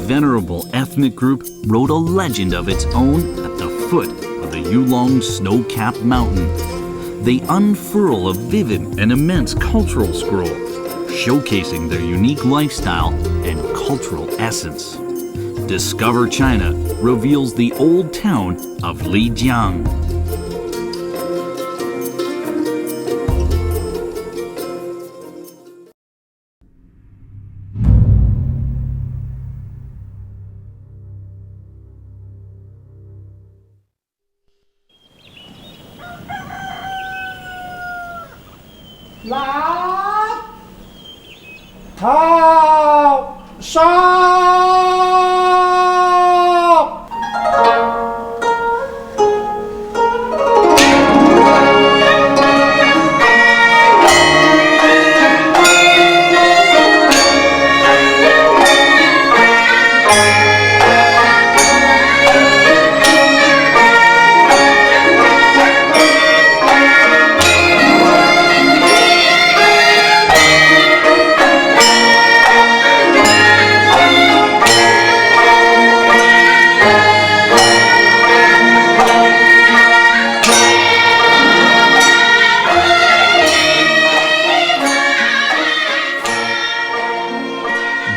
venerable ethnic group wrote a legend of its own at the foot of the Yulong snow-capped mountain. They unfurl a vivid and immense cultural scroll, showcasing their unique lifestyle and cultural essence. Discover China reveals the Old Town of LiJiang.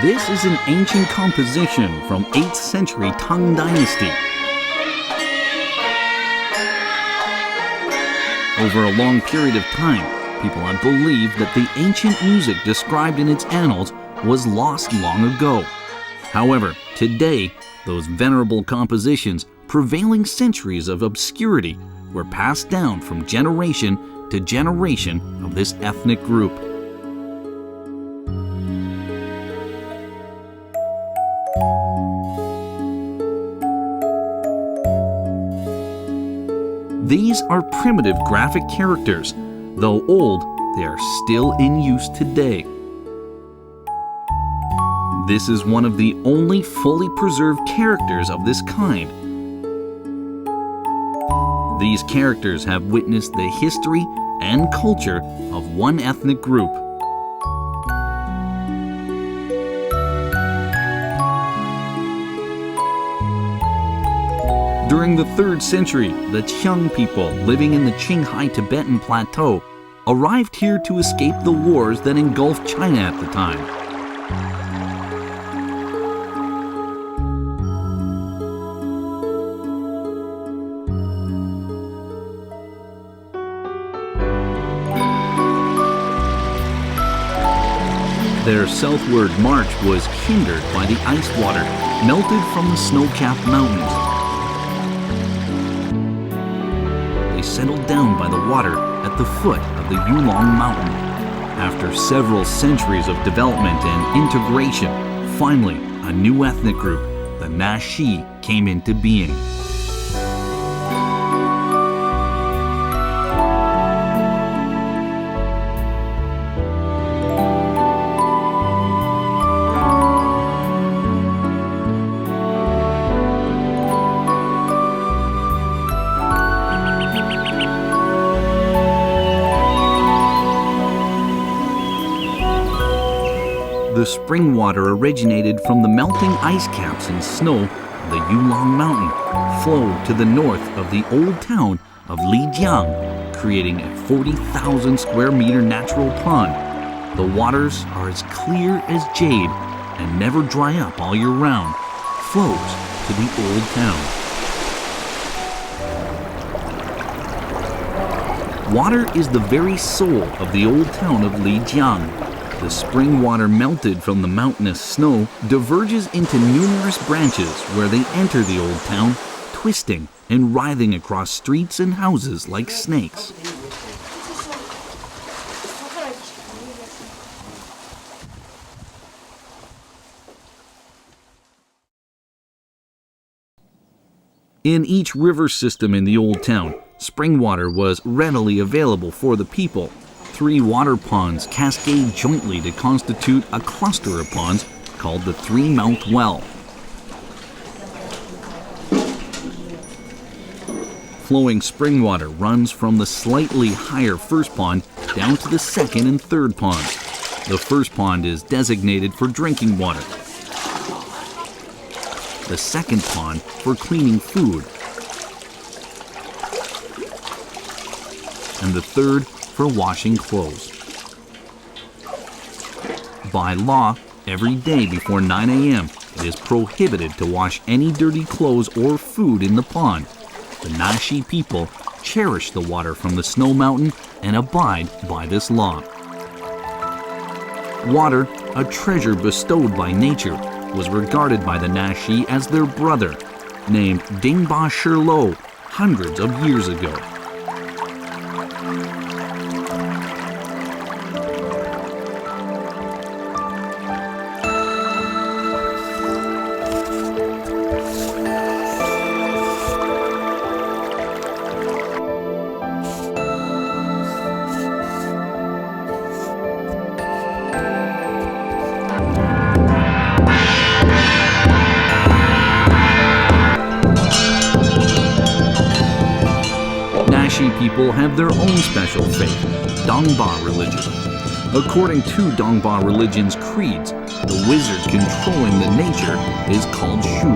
This is an ancient composition from 8th century Tang Dynasty. Over a long period of time, people have believed that the ancient music described in its annals was lost long ago. However, today, those venerable compositions, prevailing centuries of obscurity, were passed down from generation to generation of this ethnic group. These are primitive graphic characters. Though old, they are still in use today. This is one of the only fully preserved characters of this kind. These characters have witnessed the history and culture of one ethnic group. During the 3rd century, the Qiang people living in the Qinghai Tibetan Plateau arrived here to escape the wars that engulfed China at the time. Their southward march was hindered by the ice water melted from the snow-capped mountains. Settled down by the water at the foot of the Yulong mountain. After several centuries of development and integration, finally a new ethnic group, the Naxi, came into being. The spring water originated from the melting ice caps and snow of the Yulong mountain, flowed to the north of the old town of LiJiang, creating a 40,000 square meter natural pond. The waters are as clear as jade and never dry up all year round, flows to the old town. Water is the very soul of the old town of LiJiang. The spring water melted from the mountainous snow diverges into numerous branches where they enter the old town, twisting and writhing across streets and houses like snakes. In each river system in the old town, spring water was readily available for the people. 3 water ponds cascade jointly to constitute a cluster of ponds called the Three-Mouth Well. Flowing spring water runs from the slightly higher first pond down to the second and third ponds. The first pond is designated for drinking water. the second pond for cleaning food, and the third for washing clothes. By law, every day before 9 a.m., it is prohibited to wash any dirty clothes or food in the pond. The Naxi people cherish the water from the snow mountain and abide by this law. Water, a treasure bestowed by nature, was regarded by the Naxi as their brother, named Dingba Shilo hundreds of years ago. Naxi people have their own special faith, Dongba religion. According to Dongba religion's creeds, the wizard controlling the nature is called Shu,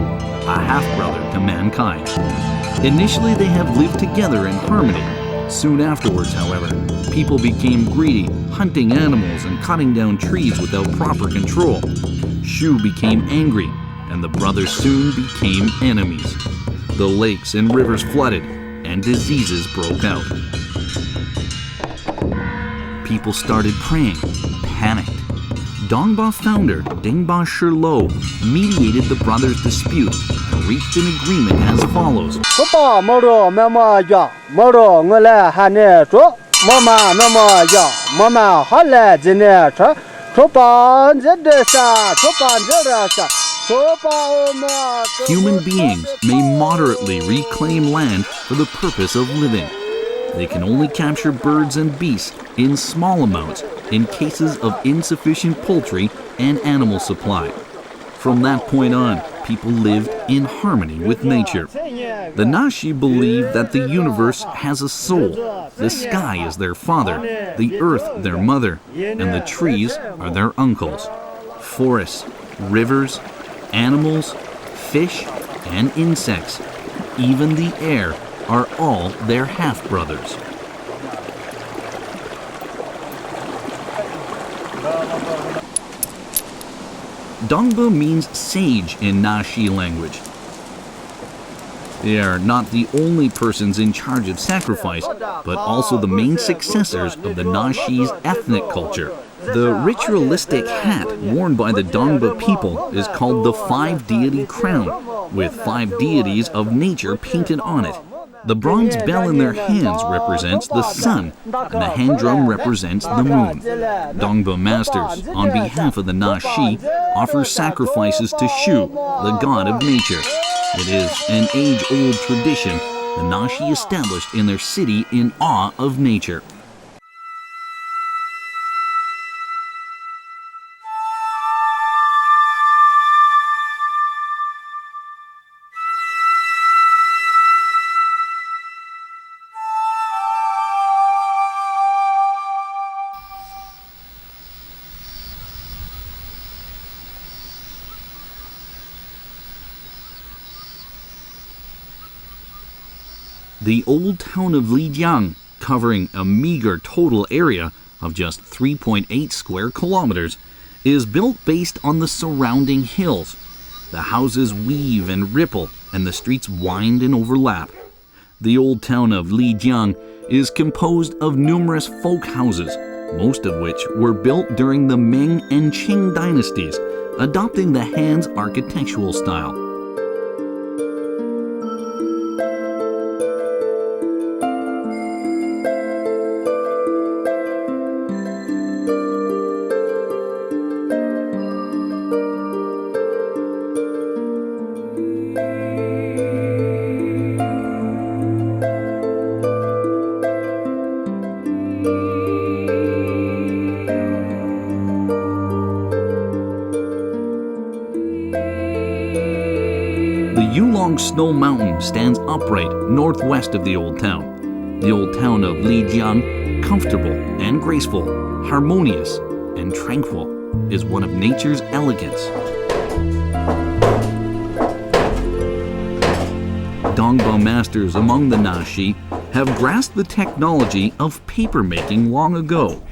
a half-brother to mankind. Initially, they have lived together in harmony. Soon afterwards, however, people became greedy, hunting animals and cutting down trees without proper control. Shu became angry, and the brothers soon became enemies. The lakes and rivers flooded, and diseases broke out. People started praying, panicked. Dongba founder Dingba Shilo mediated the brothers' dispute and reached an agreement as follows. Human beings may moderately reclaim land for the purpose of living. They can only capture birds and beasts in small amounts in cases of insufficient poultry and animal supply. From that point on, people lived in harmony with nature. The Naxi believe that the universe has a soul. The sky is their father, the earth their mother, and the trees are their uncles. Forests, rivers, animals, fish, and insects, even the air, are all their half-brothers. Dongba means sage in Naxi language. They are not the only persons in charge of sacrifice, but also the main successors of the Naxi's ethnic culture. The ritualistic hat worn by the Dongba people is called the five-deity crown, with 5 deities of nature painted on it. The bronze bell in their hands represents the sun, and the hand drum represents the moon. Dongba masters, on behalf of the Naxi, offer sacrifices to Shu, the god of nature. It is an age-old tradition the Naxi established in their city in awe of nature. The Old Town of LiJiang, covering a meager total area of just 3.8 square kilometers, is built based on the surrounding hills. The houses weave and ripple, and the streets wind and overlap. The Old Town of LiJiang is composed of numerous folk houses, most of which were built during the Ming and Qing dynasties, adopting the Han's architectural style. The Yulong Snow Mountain stands upright northwest of the Old Town. The Old Town of LiJiang, comfortable and graceful, harmonious and tranquil, is one of nature's elegance. Dongba masters among the Naxi have grasped the technology of paper making long ago.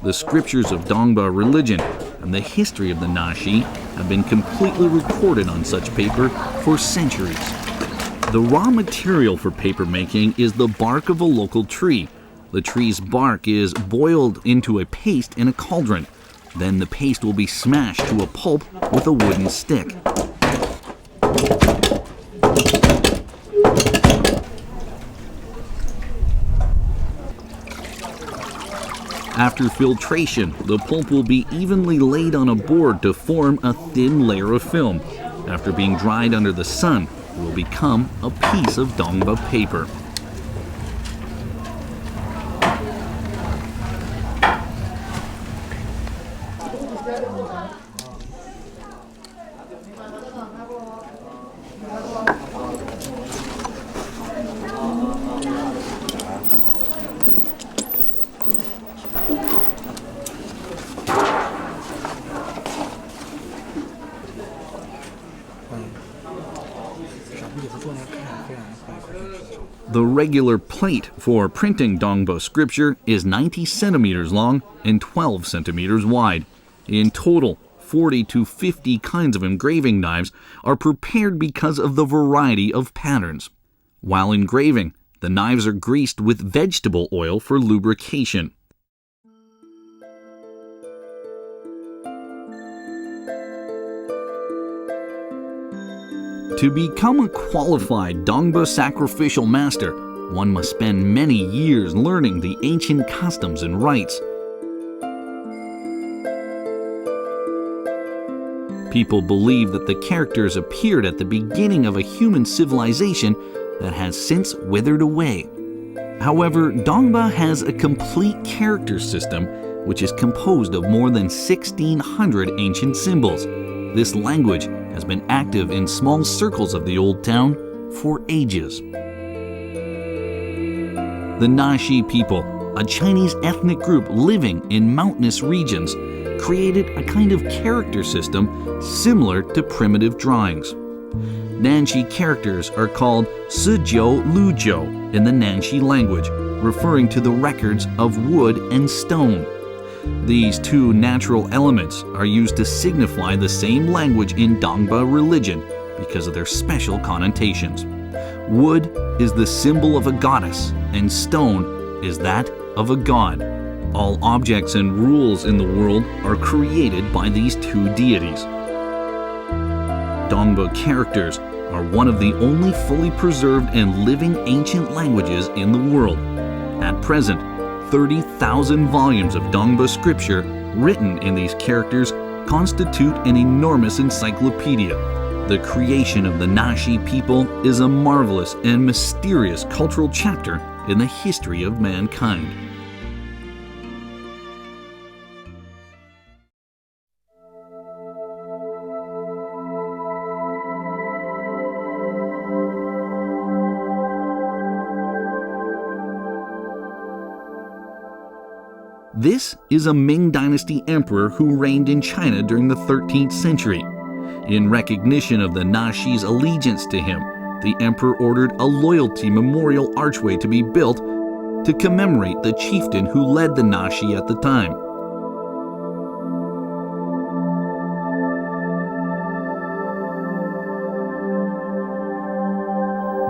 The scriptures of Dongba religion and the history of the Naxi have been completely recorded on such paper for centuries. The raw material for paper making is the bark of a local tree. The tree's bark is boiled into a paste in a cauldron. Then the paste will be smashed to a pulp with a wooden stick. After filtration, the pulp will be evenly laid on a board to form a thin layer of film. After being dried under the sun, it will become a piece of Dongba paper. The regular plate for printing Dongba scripture is 90 centimeters long and 12 centimeters wide. In total, 40 to 50 kinds of engraving knives are prepared because of the variety of patterns. While engraving, the knives are greased with vegetable oil for lubrication. To become a qualified Dongba sacrificial master, one must spend many years learning the ancient customs and rites. People believe that the characters appeared at the beginning of a human civilization that has since withered away. However, Dongba has a complete character system which is composed of more than 1,600 ancient symbols. This language has been active in small circles of the Old Town for ages. The Naxi people, a Chinese ethnic group living in mountainous regions, created a kind of character system similar to primitive drawings. Nanxi characters are called Sijiu Lujiu in the Nanxi language, referring to the records of wood and stone. These two natural elements are used to signify the same language in Dongba religion because of their special connotations. Wood is the symbol of a goddess, and stone is that of a god. All objects and rules in the world are created by these two deities. Dongba characters are one of the only fully preserved and living ancient languages in the world. At present, 30,000 volumes of Dongba scripture written in these characters constitute an enormous encyclopedia. The creation of the Naxi people is a marvelous and mysterious cultural chapter in the history of mankind. This is a Ming Dynasty emperor who reigned in China during the 13th century. In recognition of the Naxi's allegiance to him, the emperor ordered a loyalty memorial archway to be built to commemorate the chieftain who led the Naxi at the time.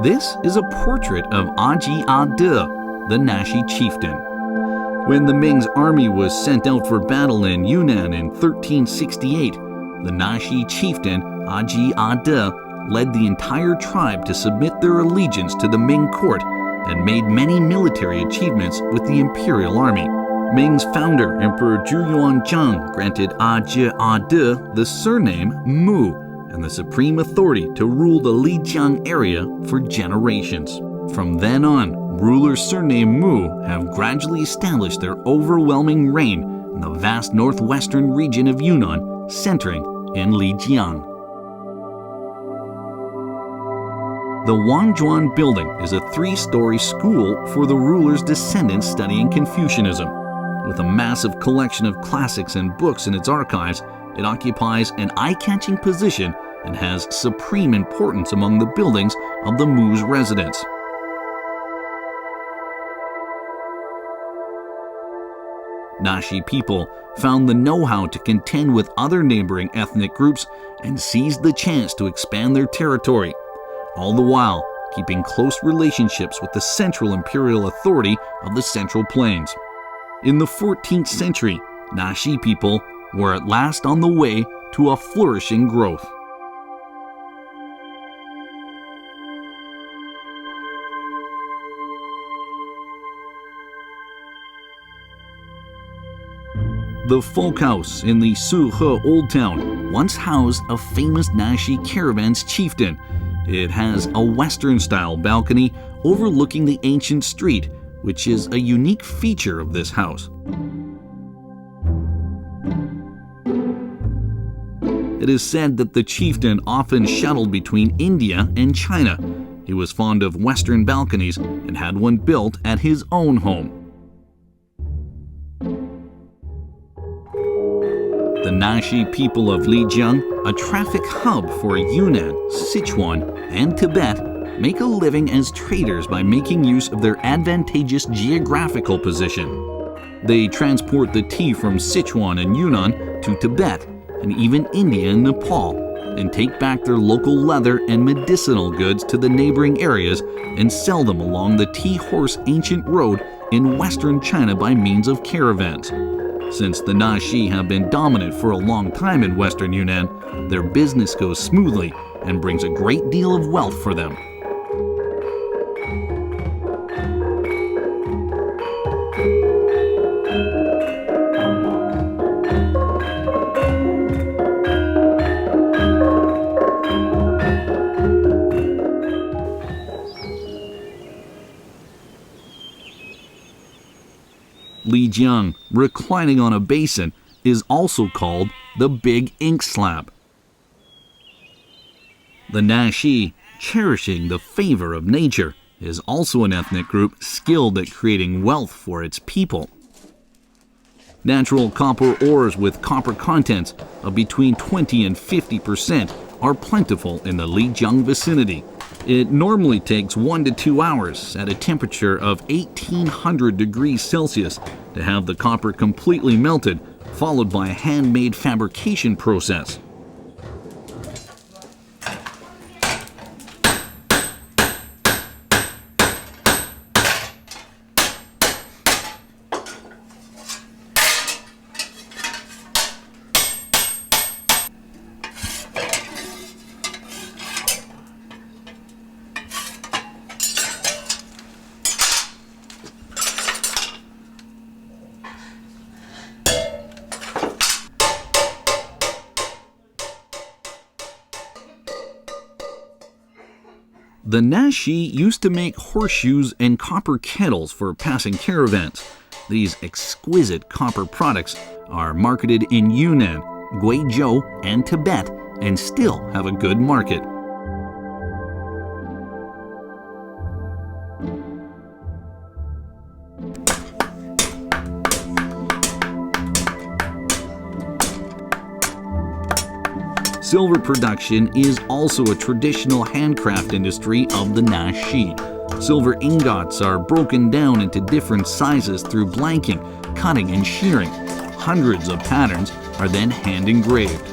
This is a portrait of Aji Ade, the Naxi chieftain. When the Ming's army was sent out for battle in Yunnan in 1368, the Naxi chieftain Aji Ade led the entire tribe to submit their allegiance to the Ming court and made many military achievements with the imperial army. Ming's founder, Emperor Zhuyuanzhang, granted Aji Ade the surname Mu and the supreme authority to rule the LiJiang area for generations. From then on, rulers surnamed Mu have gradually established their overwhelming reign in the vast northwestern region of Yunnan, centering in LiJiang. The Wanzhuan Building is a 3-story school for the ruler's descendants studying Confucianism. With a massive collection of classics and books in its archives, it occupies an eye-catching position and has supreme importance among the buildings of the Mu's residence. Naxi people found the know-how to contend with other neighboring ethnic groups and seized the chance to expand their territory, all the while keeping close relationships with the central imperial authority of the Central Plains. In the 14th century, Naxi people were at last on the way to a flourishing growth. The folk house in the Suhe Old Town once housed a famous Naxi caravan's chieftain. It has a Western-style balcony overlooking the ancient street, which is a unique feature of this house. It is said that the chieftain often shuttled between India and China. He was fond of Western balconies and had one built at his own home. The Naxi people of LiJiang, a traffic hub for Yunnan, Sichuan, and Tibet, make a living as traders by making use of their advantageous geographical position. They transport the tea from Sichuan and Yunnan to Tibet and even India and Nepal, and take back their local leather and medicinal goods to the neighboring areas and sell them along the Tea Horse Ancient Road in western China by means of caravans. Since the Naxi have been dominant for a long time in western Yunnan, their business goes smoothly and brings a great deal of wealth for them. LiJiang, reclining on a basin, is also called the Big Ink Slab. The Naxi, cherishing the favor of nature, is also an ethnic group skilled at creating wealth for its people. Natural copper ores with copper contents of between 20 and 50% are plentiful in the LiJiang vicinity. It normally takes 1 to 2 hours at a temperature of 1800 degrees Celsius to have the copper completely melted, followed by a handmade fabrication process. The Naxi used to make horseshoes and copper kettles for passing caravans. These exquisite copper products are marketed in Yunnan, Guizhou, and Tibet and still have a good market. Silver production is also a traditional handcraft industry of the Naxi. Silver ingots are broken down into different sizes through blanking, cutting, and shearing. Hundreds of patterns are then hand engraved.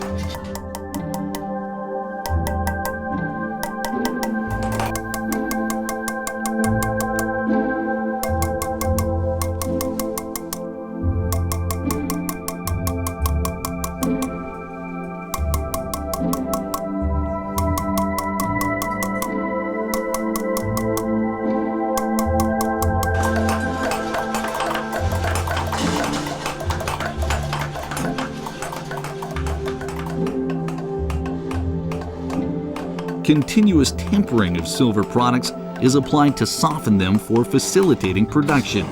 Continuous tempering of silver products is applied to soften them for facilitating production.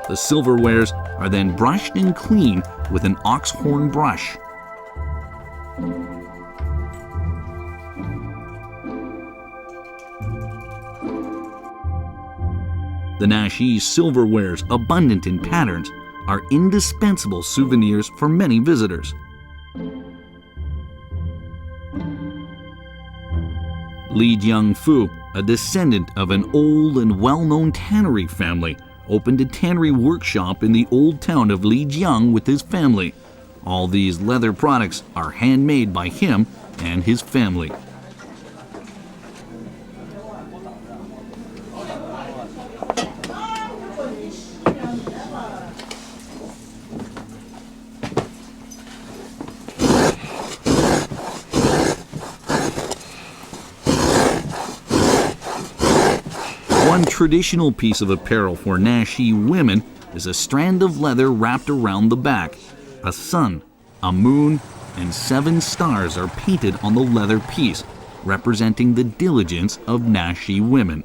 The silverwares are then brushed and cleaned with an ox horn brush. The Nashi silverwares, abundant in patterns, are indispensable souvenirs for many visitors. LiJiang Fu, a descendant of an old and well-known tannery family, opened a tannery workshop in the old town of LiJiang with his family. All these leather products are handmade by him and his family. One traditional piece of apparel for Nashi women is a strand of leather wrapped around the back. A sun, a moon, and 7 stars are painted on the leather piece, representing the diligence of Nashi women.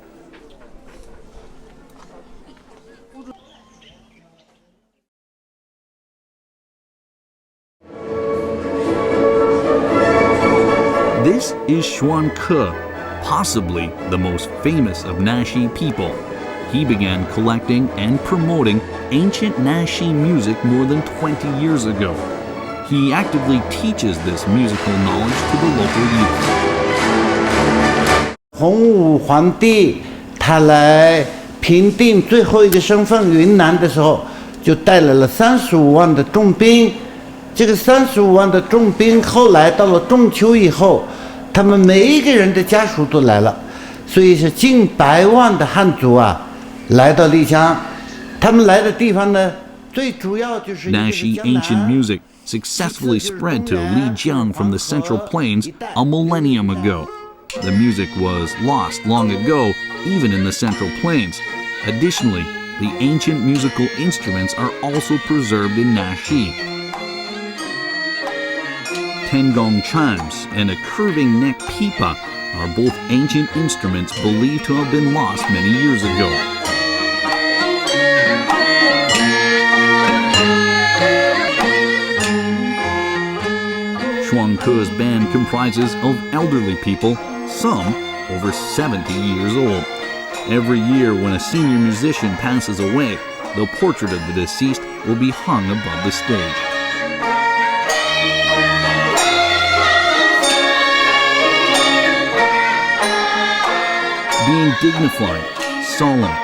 This is Xuanke, possibly the most famous of Nashi people. He began collecting and promoting ancient Nashi music more than 20 years ago. He actively teaches this musical knowledge to the local youth. 洪武皇帝他来平定最后一个身份云南的时候，就带来了35万的重兵。这个35万的重兵后来到了中秋以后，他们每一个人的家属都来了，所以是近100万的汉族啊来到丽江。他们来的地方呢，最主要就是 Nashi ancient music successfully spread to LiJiang from the Central Plains a millennium ago. The music was lost long ago, even in the Central Plains. Additionally, the ancient musical instruments are also preserved in Nashi. Tengong chimes and a curving neck pipa are both ancient instruments believed to have been lost many years ago. Xuanke's band comprises of elderly people, some over 70 years old. Every year when a senior musician passes away, the portrait of the deceased will be hung above the stage. Being dignified, solemn,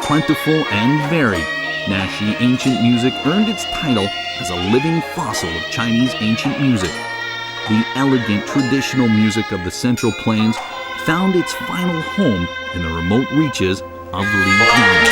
plentiful, and varied, Nashi ancient music earned its title as a living fossil of Chinese ancient music. The elegant traditional music of the Central Plains found its final home in the remote reaches of LiJiang.